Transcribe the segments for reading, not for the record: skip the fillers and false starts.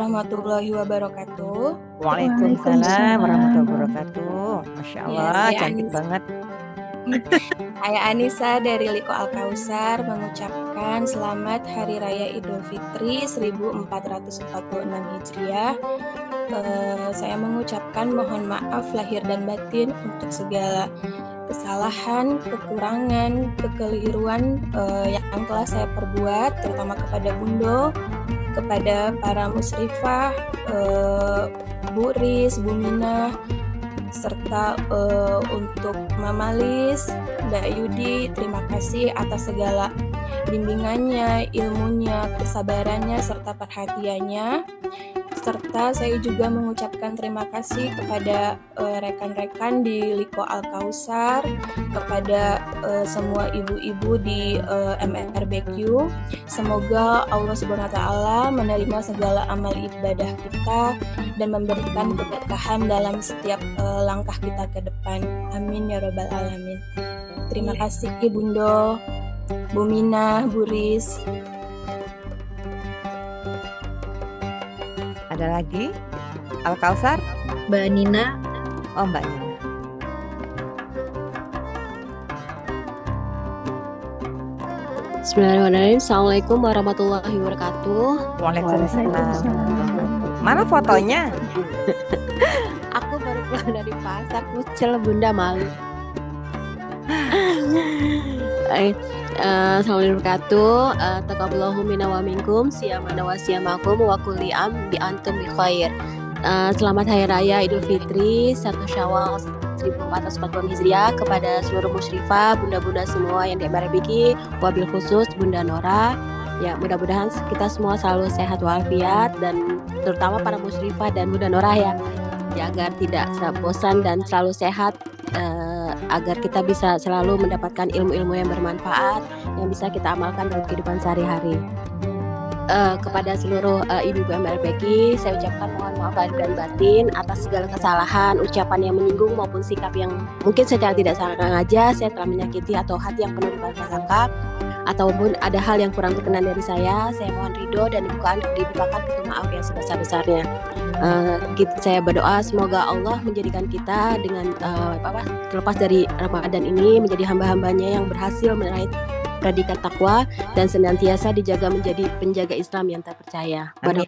warahmatullahi wabarakatuh. Waalaikumsalam warahmatullahi wabarakatuh. Masya Allah, saya cantik Anissa. banget. Saya Anissa dari Liko Al-Kausar mengucapkan selamat Hari Raya Idul Fitri 1446 Hijriah. Saya mengucapkan mohon maaf lahir dan batin untuk segala kesalahan, kekurangan, kekeliruan yang telah saya perbuat, terutama kepada Bundo, kepada para musyrifah, Bu Ris, Bu Minah, serta untuk Mama Lis, Mbak Yudi. Terima kasih atas segala bimbingannya, ilmunya, kesabarannya, serta perhatiannya. Serta saya juga mengucapkan terima kasih kepada rekan-rekan di Liko Al-Kausar, kepada semua ibu-ibu di MRBQ. Semoga Allah SWT menerima segala amal ibadah kita dan memberikan keberkahan dalam setiap langkah kita ke depan. Amin ya Rabbal Alamin. Terima kasih Bundo, Bu Mina, Bu Ris. Ada lagi? Al-Kausar? Mbak Nina. Oh, Mbak Nina. Bismillahirrahmanirrahim. Assalamualaikum warahmatullahi wabarakatuh. Waalaikumsalam. Mana fotonya? Aku baru pulang dari pasar, kucel Bunda malu. Assalamualaikum warahmatullahi wabarakatuh. Taqabbalallahu minna wa minkum, siyamana wa siyamakum wa kulli am bi antum bi khair. Selamat Hari Raya Idul Fitri 1 Syawal 1440 Hijriah kepada seluruh musyrifah, bunda-bunda semua yang di MRBQ, wabil khusus Bunda Nora. Ya, mudah-mudahan kita semua selalu sehat walafiat, dan terutama para musyrifah dan Bunda Nora ya agar tidak bosan dan selalu sehat, agar kita bisa selalu mendapatkan ilmu-ilmu yang bermanfaat yang bisa kita amalkan dalam kehidupan sehari-hari. Kepada seluruh ibu-ibu MRBQ, saya ucapkan mohon maaf lahir dan batin atas segala kesalahan, ucapan yang menyinggung maupun sikap yang mungkin secara tidak sengaja saya telah menyakiti atau hati yang penuh prasangka, ataupun ada hal yang kurang berkenan dari saya mohon ridho dan dibukakan pintu maaf yang sebesar-besarnya. Saya berdoa semoga Allah menjadikan kita dengan terlepas dari Ramadan ini menjadi hamba-hambanya yang berhasil meraih predikat takwa dan senantiasa dijaga menjadi penjaga Islam yang terpercaya. Amin.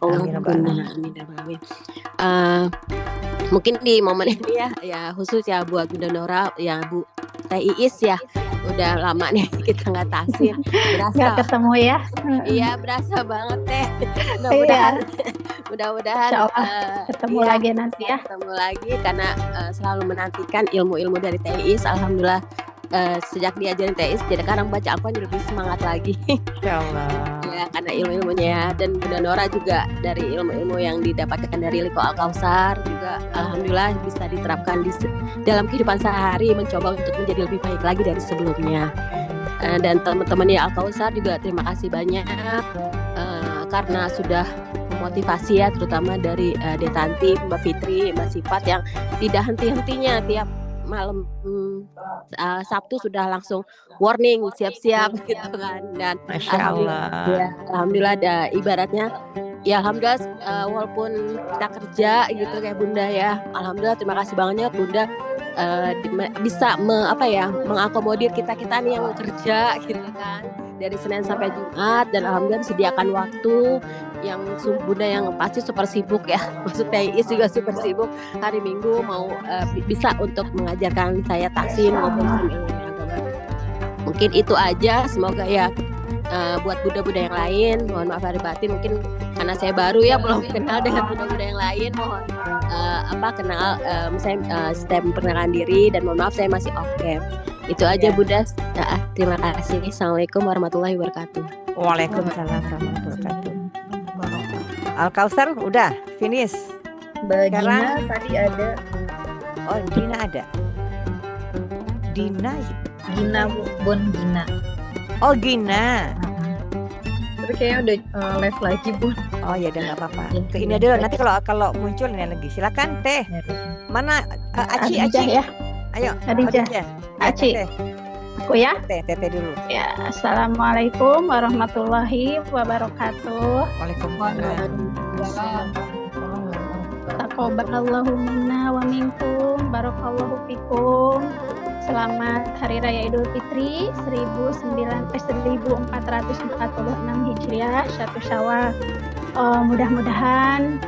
Mungkin di momen ini ya khusus ya buat Bunda Nora, ya Bu Teh Iis ya, udah lama nih kita nggak tasir, berasa Nggak ketemu ya. Iya, berasa banget Teh. Mudah-mudahan ketemu lagi nanti ya. Ketemu lagi karena selalu menantikan ilmu-ilmu dari Teh Iis. Alhamdulillah sejak diajarin Teh Iis jadi sekarang baca Al-Quran jadi lebih semangat lagi. Insyaallah. Ya, karena ilmu-ilmunya, dan Bunda Nora juga dari ilmu-ilmu yang didapatkan dari Liko Al-Kausar juga alhamdulillah bisa diterapkan dalam kehidupan sehari, mencoba untuk menjadi lebih baik lagi dari sebelumnya. Dan teman-teman ya Al-Kausar juga terima kasih banyak karena sudah memotivasi ya, terutama dari Detanti, Mbak Fitri, Mbak Sifat yang tidak henti-hentinya tiap malam Sabtu sudah langsung warning siap-siap gitu kan. Dan Masya Allah. Alhamdulillah ada ibaratnya ya, alhamdulillah walaupun kita kerja gitu kayak Bunda ya, alhamdulillah terima kasih banget Bunda bisa mengakomodir kita nih yang kerja gitu kan dari Senin sampai Jumat, dan alhamdulillah disediakan waktu yang Bunda yang pasti super sibuk ya, maksudnya Iis juga super sibuk, hari Minggu mau bisa untuk mengajarkan saya taksin maupun ilmu agama. Mungkin itu aja, semoga ya buat Bunda-Bunda yang lain, mohon maaf lahir batin, mungkin karena saya baru ya belum kenal dengan Bunda-Bunda yang lain, mohon kenal misalnya step perkenalan diri, dan mohon maaf saya masih off cam. Itu aja Bunda. Terima kasih. Assalamualaikum warahmatullahi wabarakatuh. Waalaikumsalam warahmatullahi wabarakatuh. Al-Kausar udah finish. Mbak Gina tadi ada. Oh, Dina ada. Gina Bon Gina. Oh, Gina. Tapi kayaknya udah live lagi Bun. Oh ya udah nggak apa-apa. Ke ini dulu. Nanti kalau muncul ini lagi. Silakan Teh. Mana Aci ya. Ayo. Adija. Aci. Aku ya. Teh dulu. Ya, assalamualaikum warahmatullahi wabarakatuh. Waalaikumsalam. Taqabbalallahu minna wa minkum, barakallahu fikum. Selamat Hari Raya Idul Fitri 1446 Hijriah, 1 Syawal. Mudah-mudahan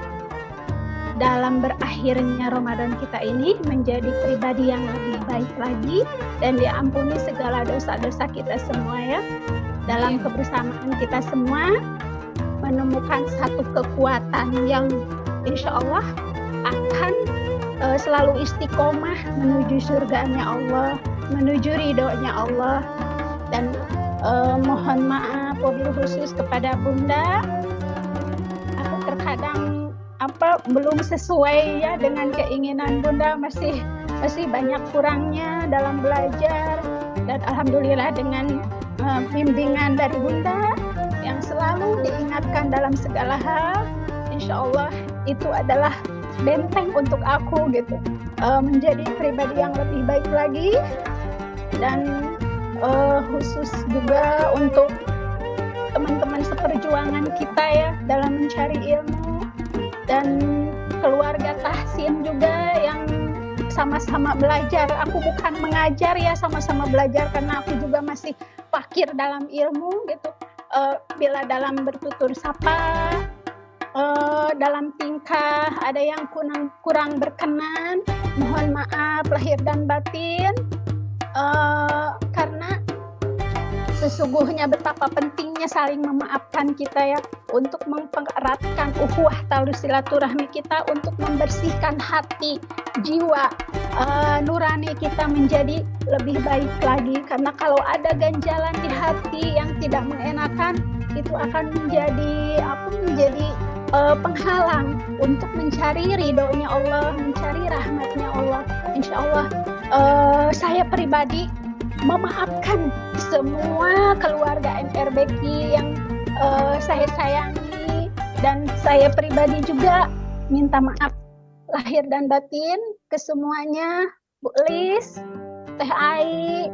dalam berakhirnya Ramadan kita ini menjadi pribadi yang lebih baik lagi dan diampuni segala dosa-dosa kita semua ya. Dalam kebersamaan kita semua menemukan satu kekuatan yang insya Allah akan selalu istiqomah menuju surganya Allah, menuju ridhonya Allah. Dan mohon maaf wabil khusus kepada Bunda, aku terkadang belum sesuai ya dengan keinginan Bunda, masih banyak kurangnya dalam belajar. Dan alhamdulillah dengan bimbingan dari Bunda yang selalu diingatkan dalam segala hal, insya Allah itu adalah benteng untuk aku gitu, menjadi pribadi yang lebih baik lagi. Dan khusus juga untuk teman-teman seperjuangan kita ya dalam mencari ilmu, dan keluarga Tahsin juga yang sama-sama belajar. Aku bukan mengajar ya, sama-sama belajar karena aku juga masih fakir dalam ilmu gitu. Bila dalam bertutur sapa, dalam tingkah ada yang kurang berkenan, mohon maaf lahir dan batin, karena sesungguhnya betapa pentingnya saling memaafkan kita ya, untuk mempereratkan ukhuwah tali silaturahmi kita, untuk membersihkan hati, jiwa, nurani kita menjadi lebih baik lagi. Karena kalau ada ganjalan di hati yang tidak mengenakan, itu akan menjadi penghalang untuk mencari ridhonya Allah, mencari rahmatnya Allah. Insya Allah saya pribadi memaafkan semua keluarga MRBK yang saya sayangi, dan saya pribadi juga minta maaf lahir dan batin ke semuanya, Bu Lis, Teh Ai,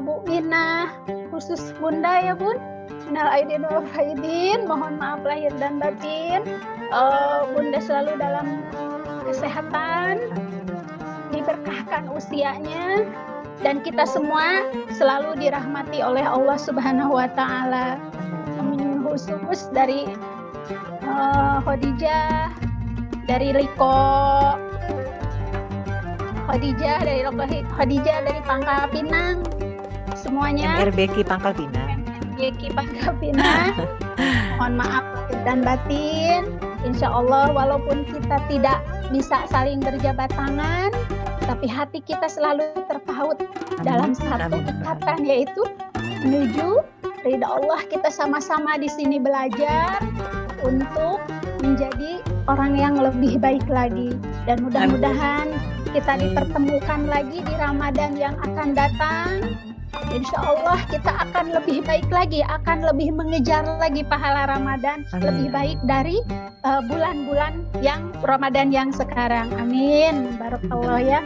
Bu Minah, khusus Bunda ya Bun, minal aidin wal faidin, mohon maaf lahir dan batin. Bunda selalu dalam kesehatan, diberkahkan usianya, dan kita semua selalu dirahmati oleh Allah Subhanahu wa Ta'ala. Khusus dari Khadijah, dari Liko Khadijah dari Pangkal Pinang, semuanya MRBK Pangkal Pinang. MRBK Pangkal Pinang. Mohon maaf lahir dan batin. Insya Allah walaupun kita tidak bisa saling berjabat tangan, tapi hati kita selalu terpaut dalam satu ikatan, yaitu menuju ridha Allah. Kita sama-sama di sini belajar untuk menjadi orang yang lebih baik lagi, dan mudah-mudahan kita dipertemukan lagi di Ramadan yang akan datang. Insya Allah kita akan lebih baik lagi, akan lebih mengejar lagi pahala Ramadan. Amin. Lebih baik dari bulan-bulan yang Ramadan yang sekarang. Amin. Barakallah ya.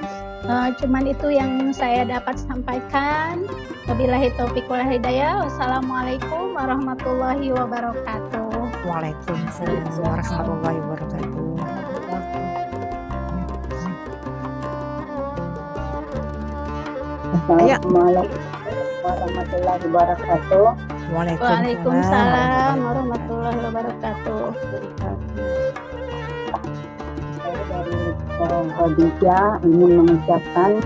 Cuman itu yang saya dapat sampaikan. Wabillahi taufiq wal hidayah. Wassalamualaikum warahmatullahi wabarakatuh. Waalaikumsalam warahmatullahi wabarakatuh. Assalamualaikum warahmatullahi wabarakatuh. Waalaikumsalam warahmatullahi wabarakatuh. Saya dari Khadijah ingin mengucapkan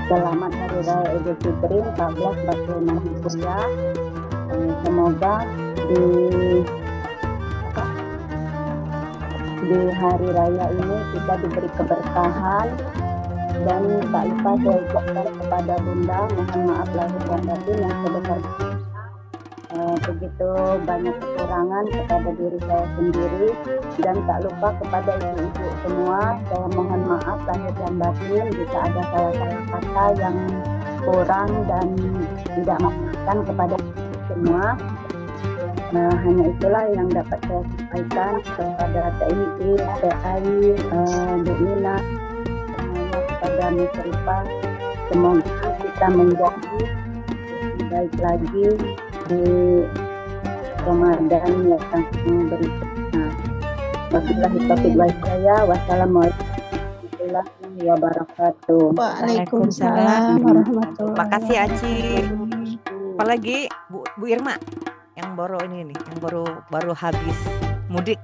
selamat Hari Raya Idul Fitri 1446 Hijriah. Semoga di hari raya ini kita diberi keberkahan. Dan tak lupa saya ucapkan kepada Bunda, mohon maaf lahir dan batin yang sebesar-besarnya. Begitu banyak kekurangan kepada diri saya sendiri, dan tak lupa kepada ibu-ibu semua, saya mohon maaf lahir dan batin jika ada salah-salah kata yang kurang dan tidak memaafkan kepada semua. Hanya itulah yang dapat saya sampaikan kepada TNI, TAI, Bu Nina, pada Musrifah. Semoga kita menjadi lebih baik lagi di Ramadan yang berikutnya. Wabillahi taufiq wal hidayah. Wassalamualaikum warahmatullahi wabarakatuh. Waalaikumsalam warahmatullahi Makasih Aci. wabarakatuh. Apalagi Bu Irma yang baru ini nih, yang baru habis mudik.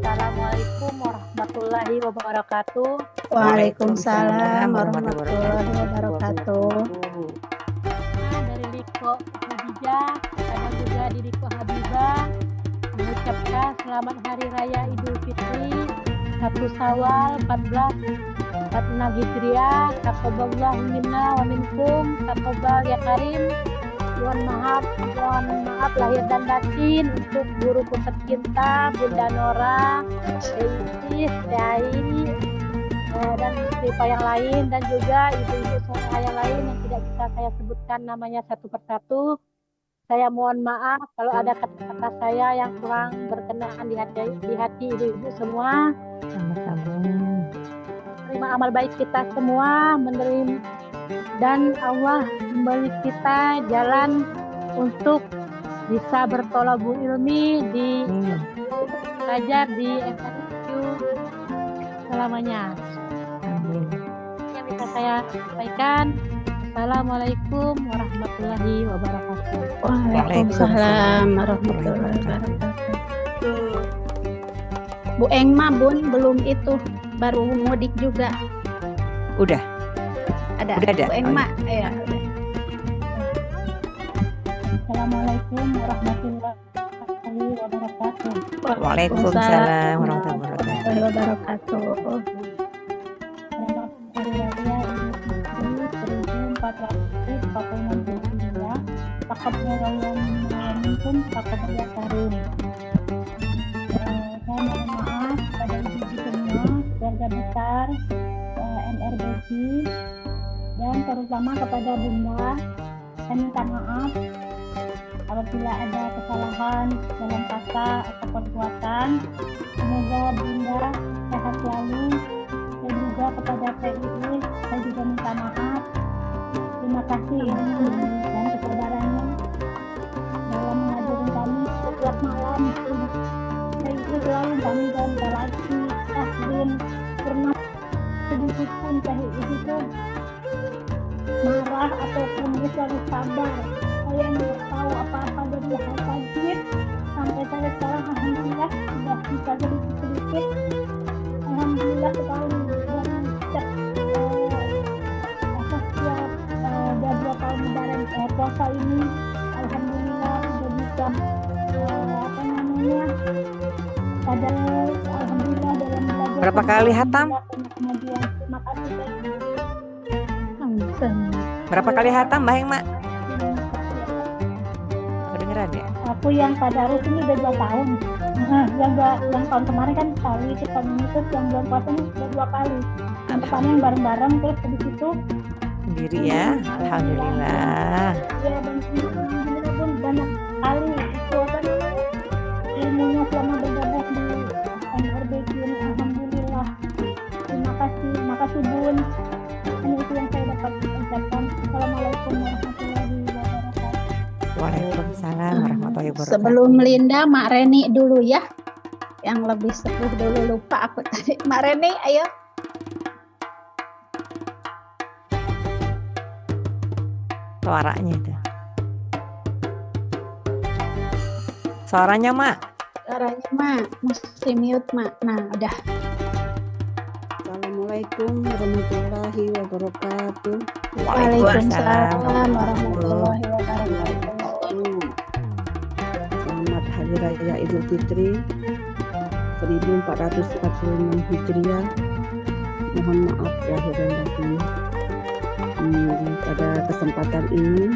Assalamualaikum warahmatullahi wabarakatuh. Waalaikumsalam warahmatullahi wabarakatuh. Dari Liko Khadijah, ada juga di Liko Habibah, mengucapkan selamat Hari Raya Idul Fitri 1 Syawal 1446 Hijriah. Taqabbalallahu minna wa minkum, taqabbal ya karim. Mohon maaf lahir dan batin untuk guruku tercinta Bunda Nora, Isis, Dai, dan istri yang lain, dan juga ibu-ibu semua yang lain yang tidak bisa saya sebutkan namanya satu persatu. Saya mohon maaf kalau ada kata-kata saya yang kurang berkenaan di hati ibu-ibu semua. Terima amal baik kita semua, menerima, dan Allah memberi kita jalan untuk bisa bertolabul ilmi di belajar di FSQ selamanya. Yang bisa saya sampaikan, Assalamualaikum warahmatullahi wabarakatuh. Waalaikumsalam warahmatullahi wabarakatuh. Bu Engma Bun belum itu, baru mudik juga. Udah Ada ada. Bu Engma, ya. Udah. Assalamualaikum warahmatullahi wabarakatuh. Waalaikumsalam warahmatullahi wabarakatuh. Wabarakatuh. Selamat Hari Raya Idul Fitri 1446 Hijriah. Taqabbalallahu minna wa minkum, taqabbal ya karim. Saya mohon maaf pada ibu-ibu semua, keluarga besar NRBC, dan terutama kepada Bunda. Saya minta maaf apabila ada kesalahan dalam kata atau perbuatan. Semoga Bunda sehat selalu, dan juga kepada PII saya juga minta maaf. Terima kasih dan kesabarannya dalam mengajari kami setiap malam. PII selalu kami dan Balaki, Tasbin, pernah sedikit pun PII itu marah ataupun dia selalu sabar. Saya nggak tahu apa-apa dari hal tajwid, sampai saya sekarang alhamdulillah sudah bisa sedikit. Alhamdulillah sekali, dan setiap setiap 2 tahun lebaran puasa ini alhamdulillah sudah bisa ada alhamdulillah dalam belajar. Berapa kali hatam? Banyak kemajuan. Terima kasih. Berapa kali hatam Mbak Engma? Kedengeran ya? Aku yang tadarus ini udah 2 tahun. Yang tahun kemarin kan sekali, tahun ini terus yang bulan puasa ini udah 2 kali. Yang pertama yang bareng-bareng, terus habis itu Sendiri ya? Alhamdulillah. ya, dan alhamdulillah pun banyak kali itu kan ilmunya selama bergabung di NRBQ ini. Alhamdulillah. Terima kasih Bun. Ini itu yang saya dapat ucapkan. Assalamualaikum warahmatullahi wabarakatuh. Waalaikumsalam warahmatullahi wabarakatuh. Sebelum Linda, Mak Reni dulu ya. Yang lebih sepuh dulu, lupa aku tadi. Mak Reni, ayo. Suaranya itu. Suaranya Mak. Suaranya Mak, mesti mute Mak. Nah, udah. Assalamualaikum warahmatullahi wabarakatuh. Waalaikumsalam warahmatullahi wabarakatuh. Selamat Hari Raya Idul Fitri 1446 Hijriah. Mohon maaf lahir dan batin. Pada kesempatan ini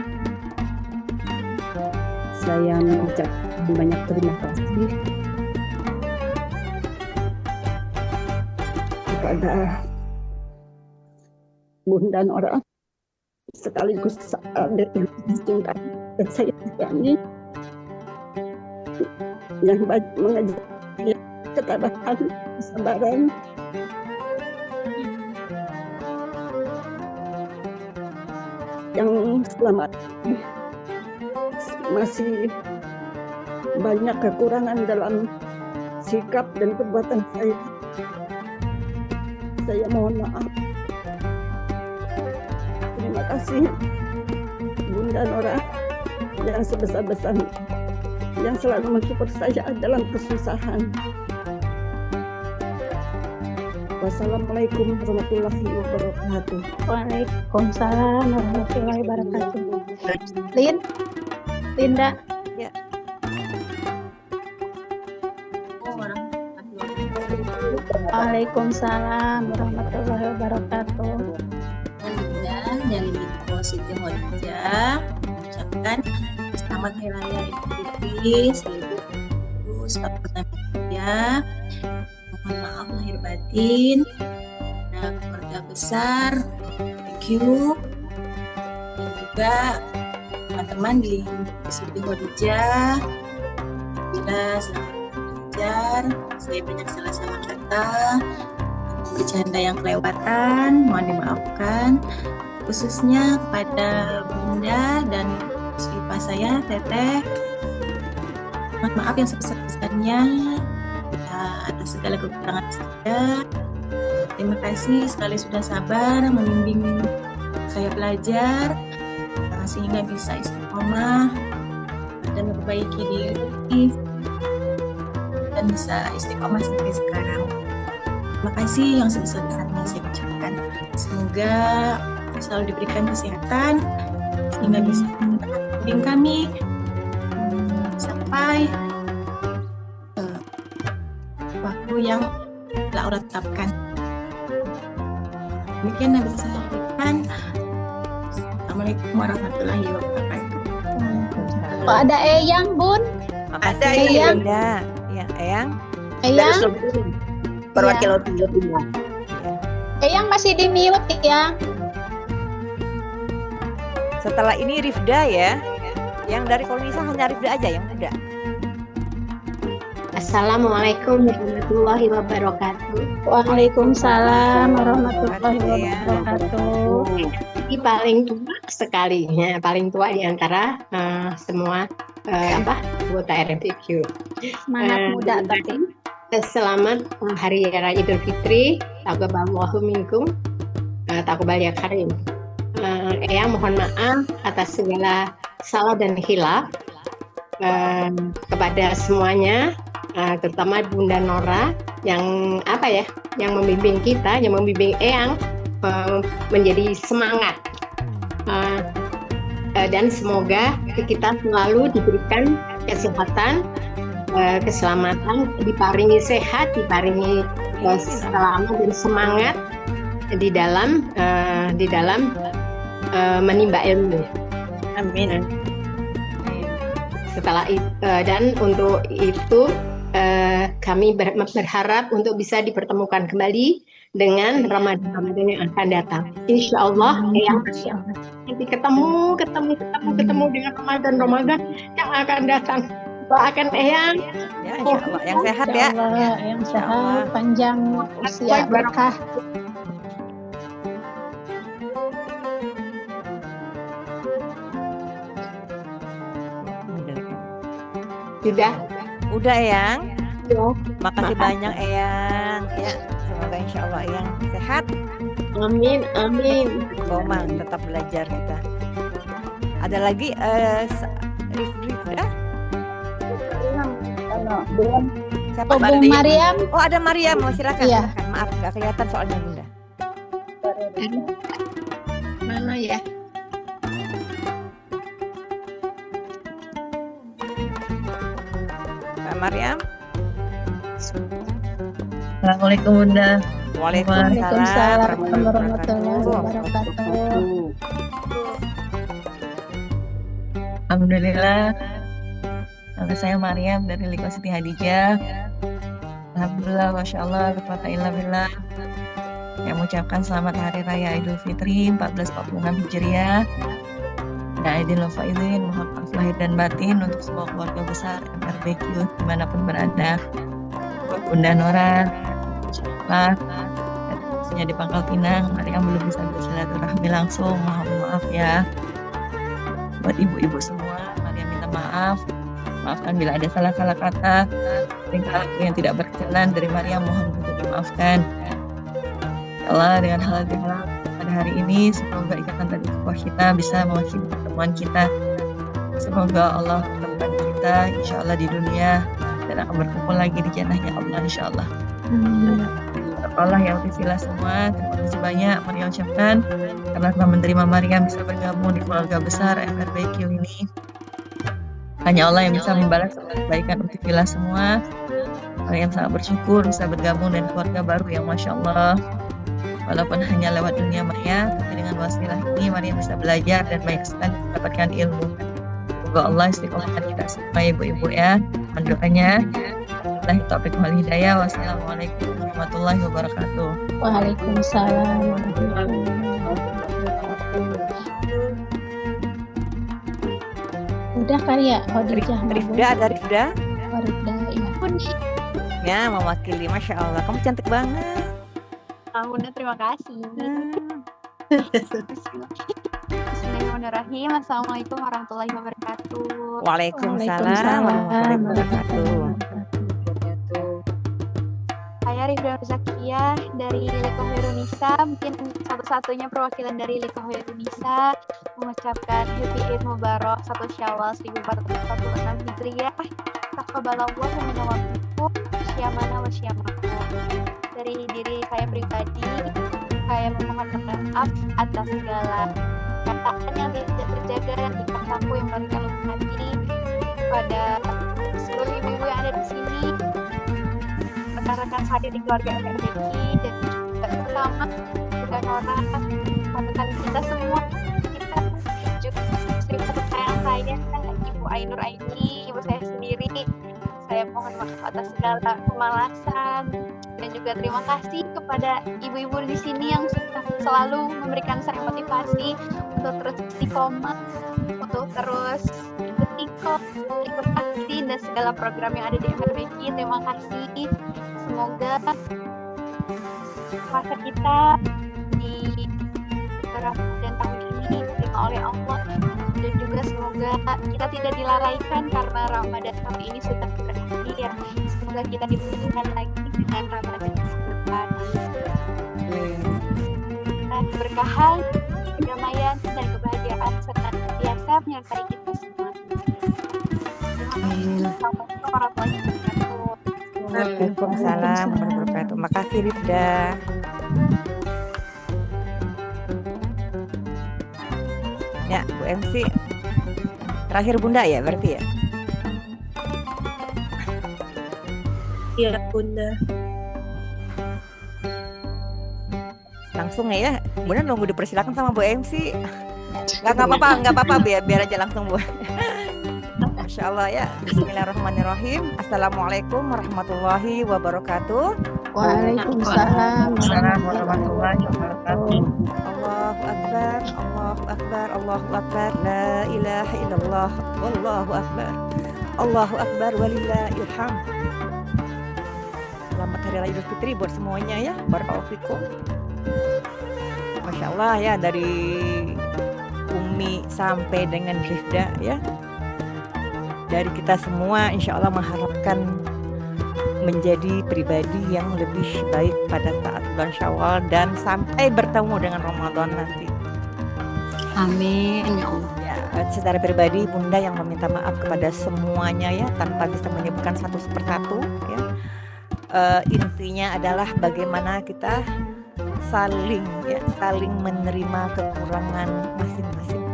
saya mengucapkan banyak terima kasih kepada Bunda Nora sekaligus adik yang dicintai dan saya sayangi, yang mengajar saya ketabahan, kesabaran, yang selamat. Masih banyak kekurangan dalam sikap dan perbuatan saya. Saya mohon maaf. Terima kasih Bunda Nora yang sebesar-besarnya, yang selalu mensupport saya dalam kesusahan. Wassalamualaikum warahmatullahi wabarakatuh. Waalaikumsalam warahmatullahi wabarakatuh. Linda. Ya. Waalaikumsalam warahmatullahi wabarakatuh. Selanjutnya dari Liko Siti Hodijah mengucapkan selamat Hari Raya Idul Fitri 1446 Hijriah. Mohon maaf lahir batin dan keluarga besar BBQ dan juga teman-teman di Siti Hodijah. Bila selamat belajar, saya banyak salah-salah kata, bercanda yang kelewatan, mohon dimaafkan, khususnya kepada Bunda dan sifat saya Teteh. Mohon maaf yang sebesar-besarnya atas segala kekurangan saya. Terima kasih sekali sudah sabar membimbing saya belajar sehingga bisa istiqomah dan memperbaiki diri dan bisa istiqomah sampai sekarang. Terima kasih yang sebesar-besarnya saya ucapkan. Semoga selalu diberikan kesehatan sehingga bisa membimbing kami sampai waktu yang telah Allah tetapkan. Demikian yang bisa saya berikan. Assalamualaikum warahmatullahi wabarakatuh. Oh, ada Eyang, Bun. Makasih Eyang. Bunda. Ya, Eyang. Eyang. Perwakilan Jawa Timur. Eyang masih di mute ya. Setelah ini Rifda ya. Yang dari Kolonisa hanya Rifda aja yang muda. Assalamualaikum warahmatullahi wabarakatuh. Waalaikumsalam warahmatullahi wabarakatuh. Ini paling tua sekali, ya, paling tua di antara semua anggota RMPQ. Semangat muda tapi. Selamat Hari Raya Idul Fitri. Taqabbalallahu minkum. Taqabbal ya karim. Eyang mohon maaf atas segala salah dan khilaf kepada semuanya, terutama Bunda Nora yang yang membimbing kita, yang membimbing Eyang menjadi semangat. Dan semoga kita selalu diberikan kesehatan, keselamatan, diparingi sehat, diparingi selamat dan semangat di dalam menimba ilmu. Amin. Setelah itu dan untuk itu kami berharap untuk bisa dipertemukan kembali dengan Ramadan yang akan datang. Insya Allah, nanti ketemu dengan Ramadan yang akan datang. Doakan Eyang. Ya, insya Allah. Yang sehat ya. Yang sehat, panjang usia, berkah. Sudah. Udah Eyang. Ya. Makasih banyak Eyang. Ya, semoga insya Allah Eyang sehat. Amin. Koma tetap belajar kita. Ada lagi Rifda? Dengan Siapa? Bu Mariam. Oh ada Mariam. Oh, silakan. Iya. Silakan. Maaf nggak kelihatan soalnya Bunda. Mana ya? Mbak Mariam. Assalamualaikum Bunda. Waalaikumsalam warahmatullahi wabarakatuh. Alhamdulillah. Nama saya Mariam dari Liko Siti Hadijah. Alhamdulillah, Masya Allah, Alhamdulillah. Yang mengucapkan selamat Hari Raya Idul Fitri 1446 Hijriah. Dan Aidil Faizin, mohon maaf lahir dan batin untuk semua keluarga besar RBQ dimanapun berada. Bunda Nora, khususnya di Pangkal Pinang, Mariam belum bisa bersilaturahmi langsung, mohon maaf maaf ya. Buat ibu-ibu semua, Maria minta maaf. Maafkan bila ada salah-salah kata, tingkah laku yang tidak berkenan dari Maria, mohon untuk dimaafkan. Ya Allah, dengan hal pada hari ini, semoga ikatan tadi ukhuwah kita bisa mewakili pertemuan kita. Semoga Allah pertemukan kita, insya Allah di dunia, dan akan berkumpul lagi di jannahnya Allah, insya Allah. Allah yang filah semua, terima kasih banyak Maria ucapkan karena telah menerima Maria bisa bergabung di keluarga besar FRBQ ini. Hanya Allah yang bisa membalas kebaikan untuk filah semua. Maria sangat bersyukur bisa bergabung dengan keluarga baru yang Masya Allah. Walaupun hanya lewat dunia maya, tapi dengan wasilah ini Maria bisa belajar dan banyak sekali mendapatkan ilmu. Semoga Allah istiqomahkan kita semua ibu-ibu ya. Mendoanya. Wabillahi taufiq wal hidayah. Wassalamualaikum warahmatullahi wabarakatuh. Waalaikumsalam warahmatullahi Udah kali ya Khadijah. Rifda, ada Rifda? Rifda, iya. Ya, mewakili. Masya Allah, kamu cantik banget. Bunda, terima kasih. Bismillahirrahmanirrahim. Assalamualaikum warahmatullahi wabarakatuh. Waalaikumsalam warahmatullahi wabarakatuh. Saya Rifda Zakiyah dari Likoh Indonesia, mungkin satu-satunya perwakilan dari Likoh Indonesia, mengucapkan Happy Eid Mubarak 1 Syawal 1446 Hijriah. Taqabbalallahu minna wa minkum, syamana wa syamakum. Dari diri saya pribadi, saya memohon maaf atas segala kataan yang tidak terjaga dan tingkah laku yang memberikan luka hati pada seluruh ibu-ibu yang ada di sini, rekan-rekan hadir di keluarga FRBQ, dan juga terutama juga Nora, rekan kita semua, kita juga istri kesayangan saya, Ibu Ainur Aini, ibu saya sendiri. Saya mohon maaf atas segala kemalasan dan juga terima kasih kepada ibu-ibu di sini yang sudah selalu memberikan saya motivasi untuk terus istiqomah, untuk terus ikut aksi dan segala program yang ada di FRBQ. Terima kasih. Semoga puasa kita di Ramadan tahun ini diterima oleh Allah, dan juga semoga kita tidak dilalaikan karena Ramadan tahun ini sudah berakhir. Semoga kita diberikan lagi dengan Ramadan depan. Keberkahan, kedamaian, dan kebahagiaan serta biasa menyertai kita semua. Assalamualaikum warahmatullahi wabarakatuh. Waalaikumsalam warahmatullahi wabarakatuh. Makasih Rifda. Ya, Bu MC. Terakhir Bunda ya berarti ya? Iya, Bunda. Langsung ya, Bunda nunggu dipersilakan sama Bu MC. Nggak apa-apa, biar aja langsung Bu. Masya Allah ya. Bismillahirrahmanirrahim. Assalamualaikum warahmatullahi wabarakatuh. Waalaikumsalam warahmatullahi wabarakatuh. Allahu Akbar, Allahu Akbar, Allahu Akbar, la ilaha illallah, wallahu akbar, Allahu Akbar, walillahil hamd. Selamat Hari Raya Idul Fitri buat semuanya ya. Barakallahu fikum. Masya Allah ya, dari Umi sampai dengan Rifda ya. Dari kita semua insya Allah mengharapkan menjadi pribadi yang lebih baik pada saat bulan Syawal dan sampai bertemu dengan Ramadan nanti. Amin ya Allah. Ya, secara pribadi Bunda yang meminta maaf kepada semuanya ya, tanpa bisa menyebutkan satu persatu ya. Intinya adalah bagaimana kita saling menerima kekurangan masing-masing.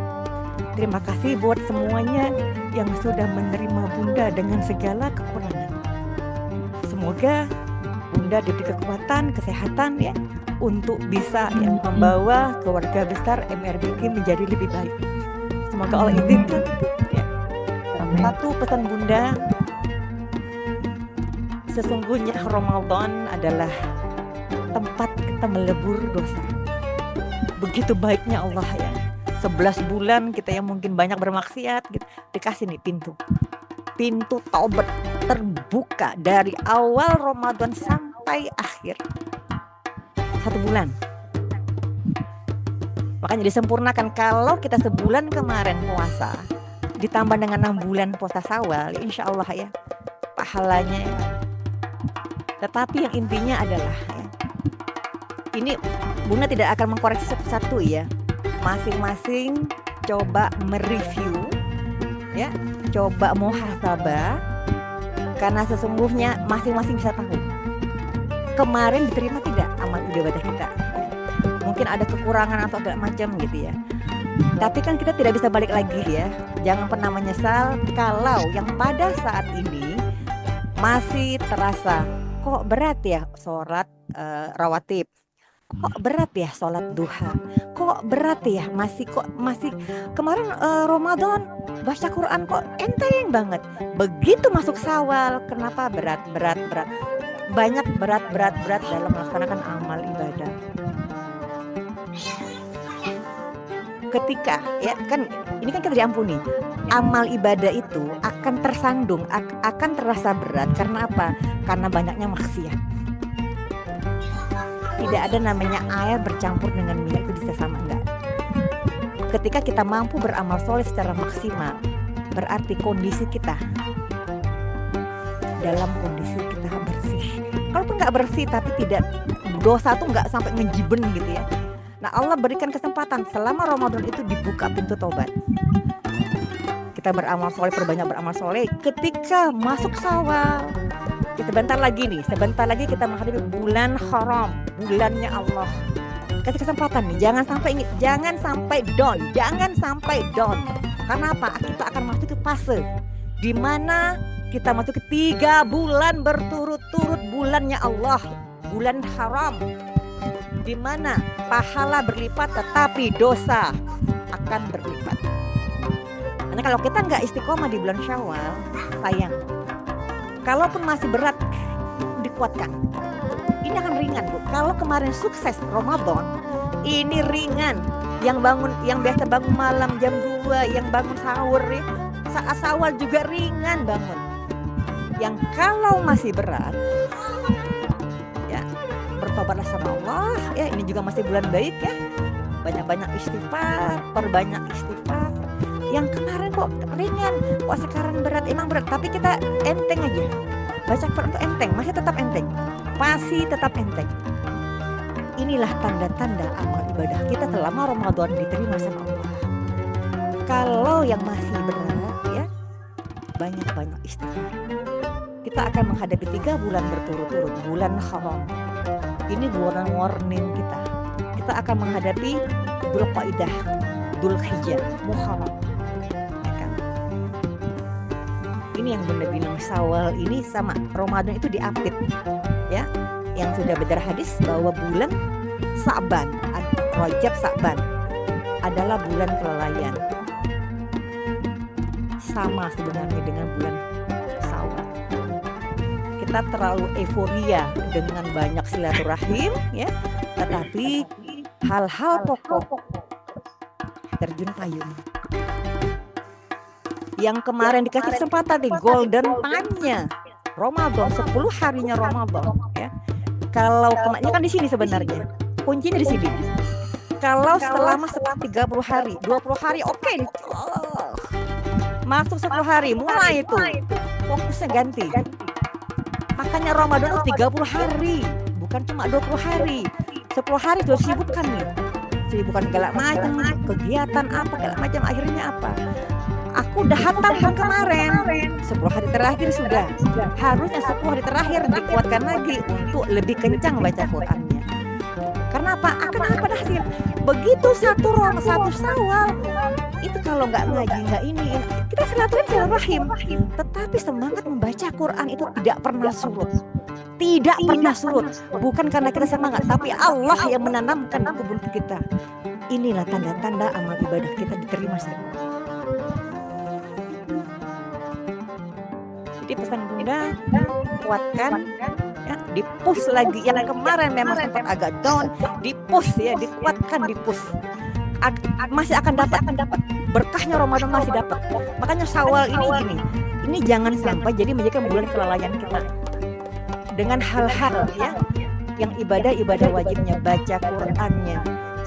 Terima kasih buat semuanya yang sudah menerima Bunda dengan segala kekurangan. Semoga Bunda diberi kekuatan, kesehatan ya, untuk bisa ya, membawa keluarga besar MRBQ menjadi lebih baik. Semoga Allah izinkan ya. Satu pesan Bunda, sesungguhnya Ramadan adalah tempat kita melebur dosa. Begitu baiknya Allah ya. 11 bulan kita yang mungkin banyak bermaksiat gitu, dikasih nih pintu taubat terbuka dari awal Ramadan sampai akhir. 1 bulan. Makanya disempurnakan. Kalau kita sebulan kemarin puasa ditambah dengan 6 bulan puasa Syawal, insya Allah ya pahalanya. Tetapi yang intinya adalah ya, ini Bunda tidak akan mengkoreksi satu-satu ya. Masing-masing coba mereview ya, coba muhasabah, karena sesungguhnya masing-masing bisa tahu kemarin diterima tidak amal ibadah kita. Mungkin ada kekurangan atau agak macam gitu ya. Tapi kan kita tidak bisa balik lagi ya. Jangan pernah menyesal kalau yang pada saat ini masih terasa kok berat ya sholat rawatib, kok berat ya sholat duha, kok berat ya masih kemarin Ramadan baca Quran kok enteng banget. Begitu masuk Syawal kenapa berat, banyak berat dalam melaksanakan amal ibadah. Ketika ya kan ini kan kita diampuni, amal ibadah itu akan tersandung, akan terasa berat karena apa? Karena banyaknya maksiat. Tidak ada namanya air bercampur dengan minyak itu bisa sama, enggak. Ketika kita mampu beramal soleh secara maksimal, berarti kondisi kita dalam kondisi kita bersih. Kalaupun nggak bersih tapi tidak dosa tuh nggak sampai ngejiben gitu ya. Nah Allah berikan kesempatan selama Ramadan itu dibuka pintu taubat. Kita beramal soleh, perbanyak beramal soleh. Ketika masuk Syawal, sebentar lagi kita menghadapi bulan haram, bulannya Allah. Kasih kesempatan nih, jangan sampai down. Karena apa? Kita akan masuk ke fase di mana kita masuk ke 3 bulan berturut-turut bulannya Allah, bulan haram, di mana pahala berlipat tetapi dosa akan berlipat. Karena kalau kita nggak istiqomah di bulan Syawal, sayang. Kalaupun masih berat, dikuatkan. Ini akan ringan, Bu. Kalau kemarin sukses Ramadan, ini ringan. Yang biasa bangun malam jam 2, yang bangun sahur ya, saat Syawal juga ringan bangun. Yang kalau masih berat, ya bertobatlah sama Allah ya, ini juga masih bulan baik ya, banyak-banyak istighfar, perbanyak istighfar. Yang kemarin kok ringan, kok sekarang berat, emang berat, tapi kita enteng aja, baca Quran itu enteng, masih tetap enteng. Inilah tanda-tanda amal ibadah kita selama Ramadan diterima sama Allah. Kalau yang masih berat ya, banyak-banyak istighfar. Kita akan menghadapi 3 bulan berturut-turut, bulan haram. Ini bulan warning kita. Kita akan menghadapi Dzulqa'dah, Dzulhijjah, Muharram. Ya kan? Ini yang Bunda bilang Syawal ini sama Ramadan itu diapit. Ya, yang sudah beredar hadis bahwa bulan Sa'ban, Rajab Sa'ban adalah bulan kelalaian. Sama sebenarnya dengan bulan Syawal. Kita terlalu euforia dengan banyak silaturahim ya, tetapi hal-hal pokok terjun payung. Yang kemarin dikasih kesempatan di golden time-nya Ramadan, 10 harinya Ramadan ya. Kalau kemarin kan di sini sebenarnya kuncinya di sini. Kalau selama 30 hari, 20 hari oke. Masuk 10 hari mulai itu fokusnya ganti. Makanya Ramadan itu 30 hari, bukan cuma 20 hari. 10 hari sudah sibukkan nih. Sibukan segala macam, kegiatan apa, segala macam, akhirnya apa? Aku udah hatam kan kemarin. 10 hari terakhir sudah. Harusnya 10 hari terakhir dikuatkan lagi untuk lebih kencang baca Qurannya. Karena apa? Akan apa hasil? Begitu satu Syawal, itu kalau nggak ngaji, nggak ini, kita silaturahim. Tetapi semangat membaca Quran itu tidak pernah surut. Bukan karena kita semangat, tapi Allah yang menanamkan di kebun kita. Inilah tanda-tanda amal ibadah kita diterima sama Allah. Jadi pesan Bunda, kuatkan ya, di-push lagi. Yang kemarin memang sempat agak down, di-push ya, dikuatkan, di-push. Masih akan dapat berkahnya Ramadan, masih dapat. Makanya Syawal ini jangan sampai jadi menjadikan bulan kelalaian kita dengan hal-hal ya, yang ibadah wajibnya, baca Qurannya,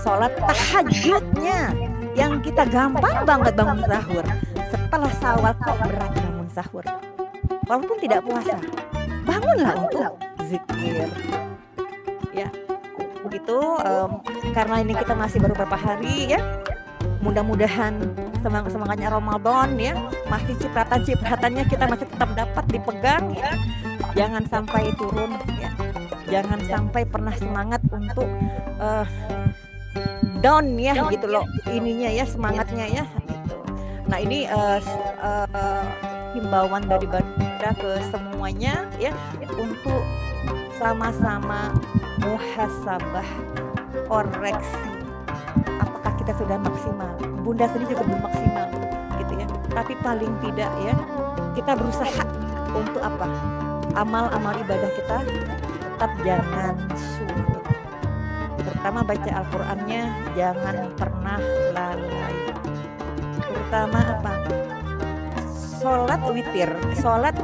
sholat tahajudnya yang kita gampang banget bangun sahur. Setelah Syawal kok berat bangun sahur. Walaupun tidak puasa, bangunlah untuk zikir. Ya, begitu. Karena ini kita masih baru beberapa hari ya. Mudah-mudahan semangatnya Ramadan ya, masih cipratan-cipratannya kita masih tetap dapat dipegang ya. Jangan sampai turun ya. Jangan sampai pernah semangat untuk down ya gitu loh. Ininya ya, semangatnya ya gitu. Nah, ini himbauan dari Bunda ke semuanya ya, untuk sama-sama muhasabah, koreksi. Apakah kita sudah maksimal? Bunda sendiri juga belum maksimal gitu ya. Tapi paling tidak ya, kita berusaha untuk apa? Amal-amal ibadah kita tetap jangan surut. Terutama baca Al-Qur'annya jangan pernah lalai. Terutama apa? Sholat witir, sholat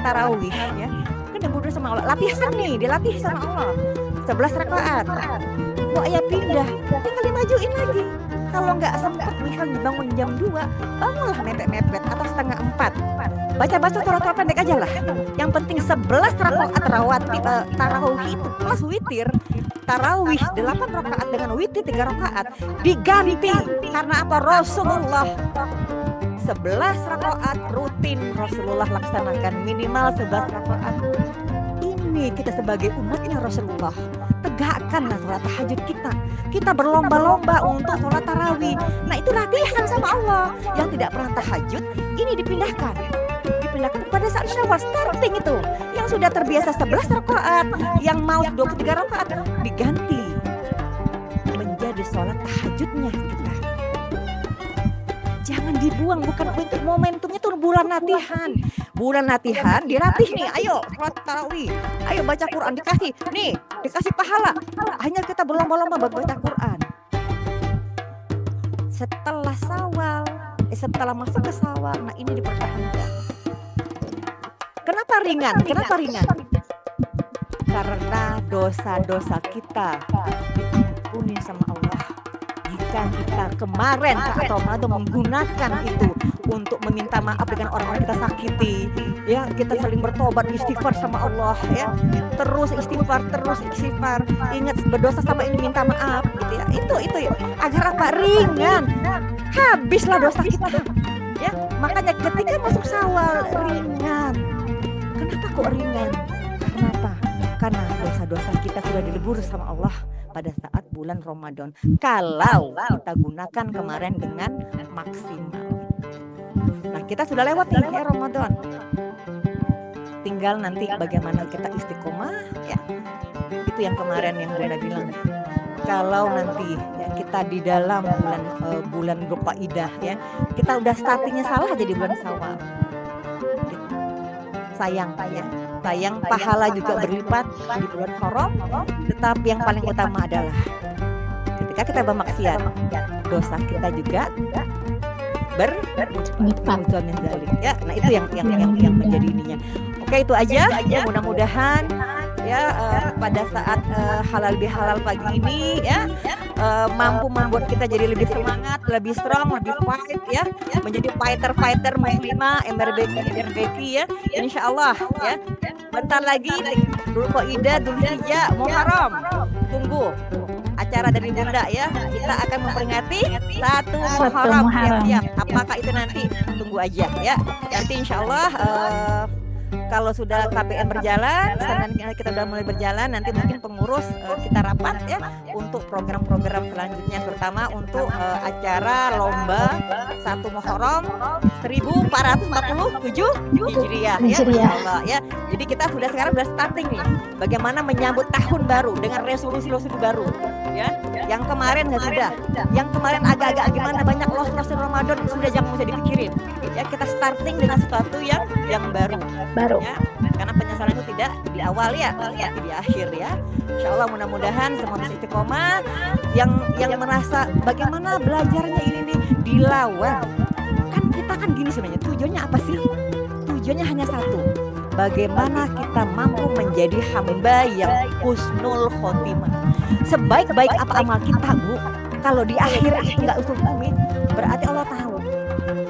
tarawih ya. Kan dibunuh sama Allah. Latihan nih, dilatih sama Allah. 11 rakaat. Kok ya pindah, tinggal dimajuin lagi. Kalau nggak sempat misalnya bangun jam 2, bangunlah mepet-mepet atau setengah 4. Baca-baca surat pendek aja lah. Yang penting 11 rakaat tarawih itu plus witir. Tarawih 8 rakaat dengan witir 3 rakaat diganti. Karena apa? Rasulullah 11 rakaat rutin Rasulullah laksanakan, minimal 11 rakaat. Ini kita sebagai umatnya Rasulullah, tegakkanlah sholat tahajud kita. Kita berlomba-lomba untuk sholat tarawih. Nah, itu latihan sama Allah. Yang tidak pernah tahajud, ini dipindahkan pada saat Syawal, starting itu. Yang sudah terbiasa 11 rakaat, yang mau 23 rakaat, diganti menjadi sholat tahajudnya kita. Jangan dibuang, bukan untuk momentumnya tuh bulan latihan. Bulan latihan dilatih nih, ayo sholat tarawih, ayo baca Quran, dikasih pahala. Hanya kita berlomba-lomba baca Quran. Setelah Syawal, setelah masuk ke Syawal, nah ini dipertahankan. Kenapa ringan? Karena dosa-dosa kita diampuni sama Allah. Jika kita kemarin saat Ramadan menggunakan itu untuk meminta maaf dengan orang-orang kita sakiti, ya, kita saling bertobat, istighfar sama Allah ya, terus istighfar, ingat berdosa sama ini, minta maaf gitu ya, itu ya, agar apa? Ringan, habislah dosa kita ya. Makanya ketika masuk Syawal ringan. Kenapa kok ringan? Karena apa? Karena dosa-dosa kita sudah dilebur sama Allah pada saat bulan Ramadan. Kalau kita gunakan kemarin dengan maksimal. Nah, kita sudah lewat nih ya Ramadan. Tinggal nanti bagaimana kita istiqomah ya. Itu yang kemarin yang Bunda bilang. Kalau nanti ya, kita di dalam bulan Dzulqa'dah ya, kita udah startingnya salah aja di bulan Syawal. Sayang pahala juga berlipat di bulan Haram. Tetapi yang paling utama adalah ketika kita bermaksiat, dosa kita juga berlipat ya. Nah, itu yang menjadi ininya. Oke, itu aja ya, mudah-mudahan ya pada saat halal bihalal pagi ini ya mampu membuat kita jadi lebih semangat, lebih strong, lebih fight ya, menjadi fighter muslimah, MRBK ya, insyaallah ya. Bentar lagi Dzulqa'dah, Dzulhijjah, Muharram. Tunggu acara dari Bunda ya. Kita akan memperingati 1 Muharram siap-siap. Apakah itu nanti? Tunggu aja ya. Nanti insyaallah kalau sudah KPN berjalan, dan kita sudah mulai berjalan, nanti mungkin pengurus kita rapat ya untuk program-program selanjutnya, terutama untuk acara lomba 1 Muharram 1447 Hijriah ya, insyaallah ya. Jadi kita sekarang sudah starting nih, bagaimana menyambut tahun baru dengan resolusi baru ya. Yang kemarin yang kemarin agak-agak gimana, banyak loss Ramadan, sudah jangan usah dipikirin ya. Kita starting dengan sesuatu yang baru. Ya, karena penyesalan itu tidak di awal ya, tapi di akhir ya. Insyaallah mudah-mudahan semua bisa istiqomah. Yang merasa bagaimana belajarnya ini nih dilawan. Kan kita kan gini sebenarnya, tujuannya apa sih? Tujuannya hanya satu. Bagaimana kita mampu menjadi hamba yang husnul khotimah, Sebaik-baik apa amal kita, Bu, kalau di akhir itu nggak usul bumi, berarti Allah tahu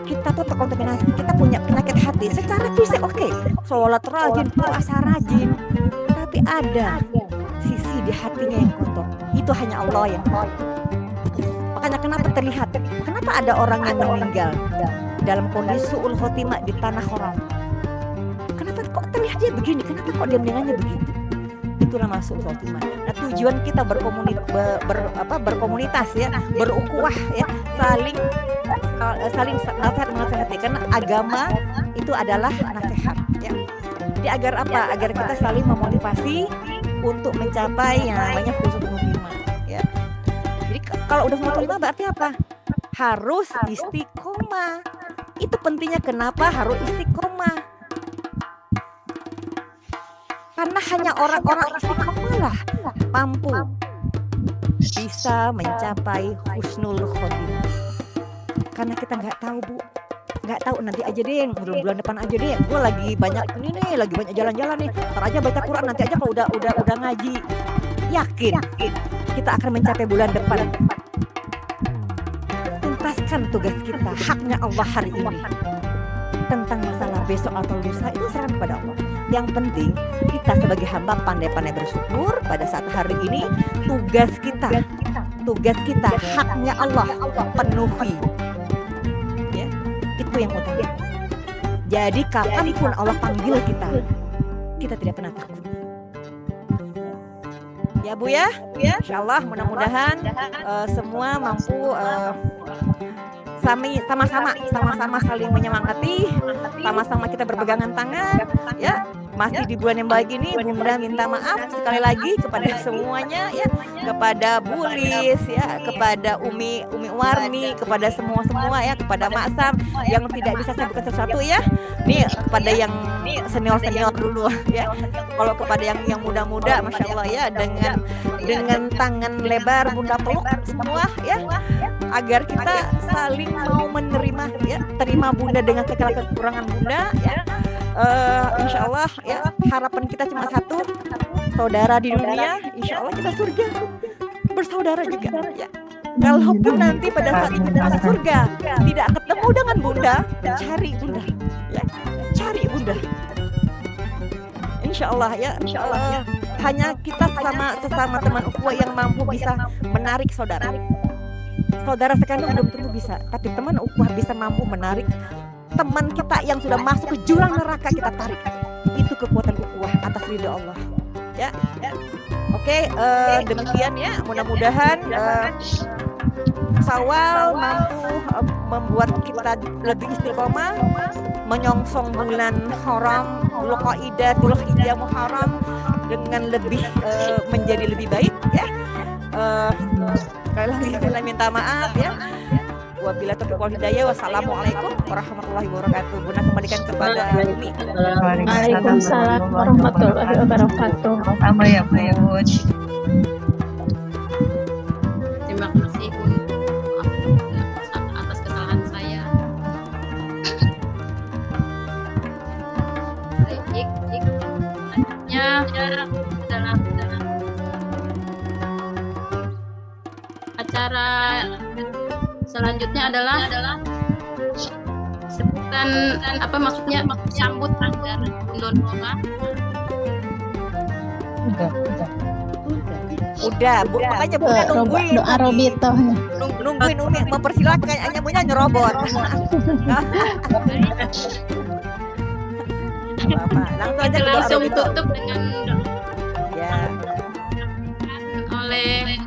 kita tuh terkontaminasi, kita punya penyakit hati. Secara fisik oke, sholat rajin, puasa rajin, tapi ada sisi di hatinya yang kotor. Itu hanya Allah yang tahu. Makanya kenapa terlihat, kenapa ada orang yang meninggal dalam kondisi su'ul khotimah di tanah haram? Kenapa kok terlihat dia begini? Kenapa kok dia meninggalnya begitu? Itulah masuk khotimah. Nah, tujuan kita berkomunitas ya, berukhuwah ya, saling nasihat menasihati, karena agama itu adalah nasihat ya. Jadi agar apa? Agar kita saling memotivasi untuk mencapai yang namanya husnul khotimah ya. Jadi kalau udah husnul khotimah berarti apa? Harus istiqomah. Itu pentingnya, kenapa harus istiqomah? Karena hanya orang-orang istiqomah lah mampu bisa mencapai husnul khotimah. Karena kita nggak tahu, Bu, nggak tahu, nanti aja deh, bulan depan aja deh, gue lagi banyak ini nih, lagi banyak jalan-jalan nih, ntar aja baca Quran, nanti aja kalau udah ngaji. Yakin kita akan mencapai bulan depan. Tuntaskan tugas kita, haknya Allah hari ini. Tentang masalah besok atau lusa itu serahkan kepada Allah. Yang penting kita sebagai hamba pandai-pandai bersyukur pada saat hari ini. Tugas kita haknya Allah penuhi ya, itu yang utama. Jadi kapanpun Allah panggil kita tidak pernah takut ya, Bu ya. Insyaallah mudah-mudahan semua mampu sama-sama saling menyemangati, sama-sama kita berpegangan tangan ya. Masih di bulan yang baik ini, Bunda minta maaf sekali lagi kepada semuanya ya, kepada Bu Lis ya, kepada Umi Warmi, kepada semua ya, kepada Mak Sam yang tidak bisa saya bukan sesuatu ya. Nih kepada yang senior dulu ya. Kalau kepada yang muda-muda, masya Allah ya, dengan tangan lebar Bunda peluk semua ya, agar kita saling mau menerima ya, terima Bunda dengan segala kekurangan Bunda ya. Insya Allah ya, harapan kita cuma satu, saudara di dunia, insya Allah kita surga, bersaudara juga ya. Kalaupun nanti pada saat kita masuk surga tidak ketemu dengan Bunda, cari Bunda ya, cari Bunda. Insya Allah ya, hanya kita sesama teman ukhuwah yang mampu bisa menarik saudara. Saudara sekandung belum tentu bisa, tapi teman ukhuwah bisa mampu menarik teman kita yang sudah masuk ke jurang neraka, kita tarik. Itu kekuatan ukhuwah atas ridha Allah ya. Oke, demikian ya, mudah-mudahan Syawal mampu membuat kita lebih istiqomah menyongsong bulan haram, Dzulqa'dah, Dzulhijjah, Muharram dengan lebih menjadi lebih baik ya. Sekali lagi saya minta maaf ya. Wabillahi taufiq wal hidayah. Wassalamualaikum warahmatullahi wabarakatuh. Bunda kembalikan kepada Umi. Waalaikumsalam warahmatullahi wabarakatuh. Sama ya, Bu. Terima kasih atas kesalahan saya. Baik, selanjutnya dalam acara selanjutnya adalah sebutan apa maksudnya sambut agar Bunda. Udah, Bu, makanya Bunda nungguin doa robitohnya. Nungguin Umi mempersilakan, hanya Bunya nyerobot. Langsung aja ke doa Langsung robito. tutup dengan Ya. oleh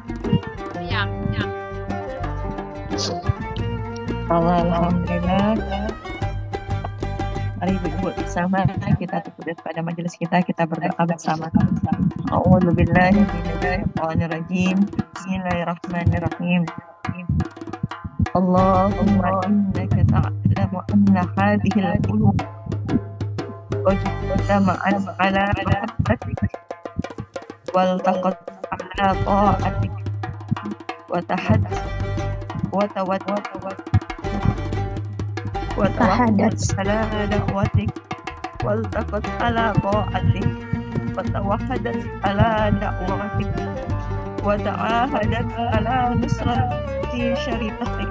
Alhamdulillah. Mari Ibu bersama kita tutup pada majelis kita berdoa bersama. A'udzubillahi minasyaitonirrajim. Bismillahirrahmanirrahim. Allahumma innaka ta'lamu anna hadhihi al-qulub ijtama'at ala mahabbatik wal taqat ala ta'atik wa وتوحدت على دعوتك والتقت على طاعتك وتوحدت على دعوتك وتعاهدت على نصرة شريعته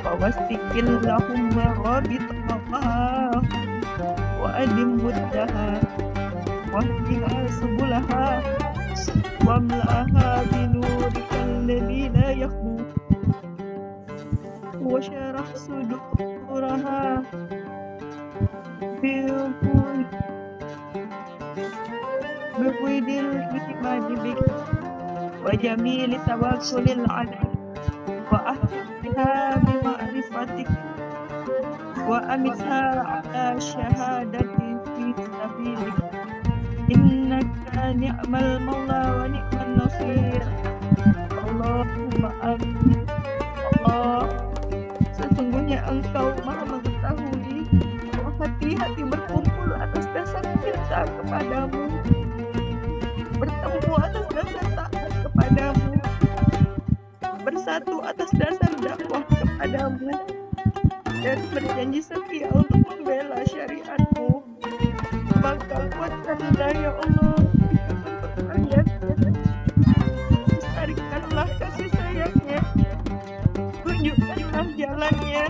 فوثق لهم مرابطها وأدم ودها واهدها سبلها واملأها بنورك الذي لا يخبو وشرح صدورها بفيض الإيمان بك وجميل توكل العليم وأهلها بمعرفتك وأمتها على شهادة في سبيلك إنك نعم المولى ونعم النصير اللهم آمين. Allah, sesungguhnya Engkau Maha mengetahui bahwa hati-hati berkumpul atas dasar cinta kepadamu, bertemu atas dasar taat kepadamu, bersatu atas dasar dakwah kepadamu, dan berjanji setia untuk membela syariat-Mu. Maka kuatkanlah ya Allah ayat-ayatnya, lestarikanlah kasih sayangnya, tunjukkanlah jalannya,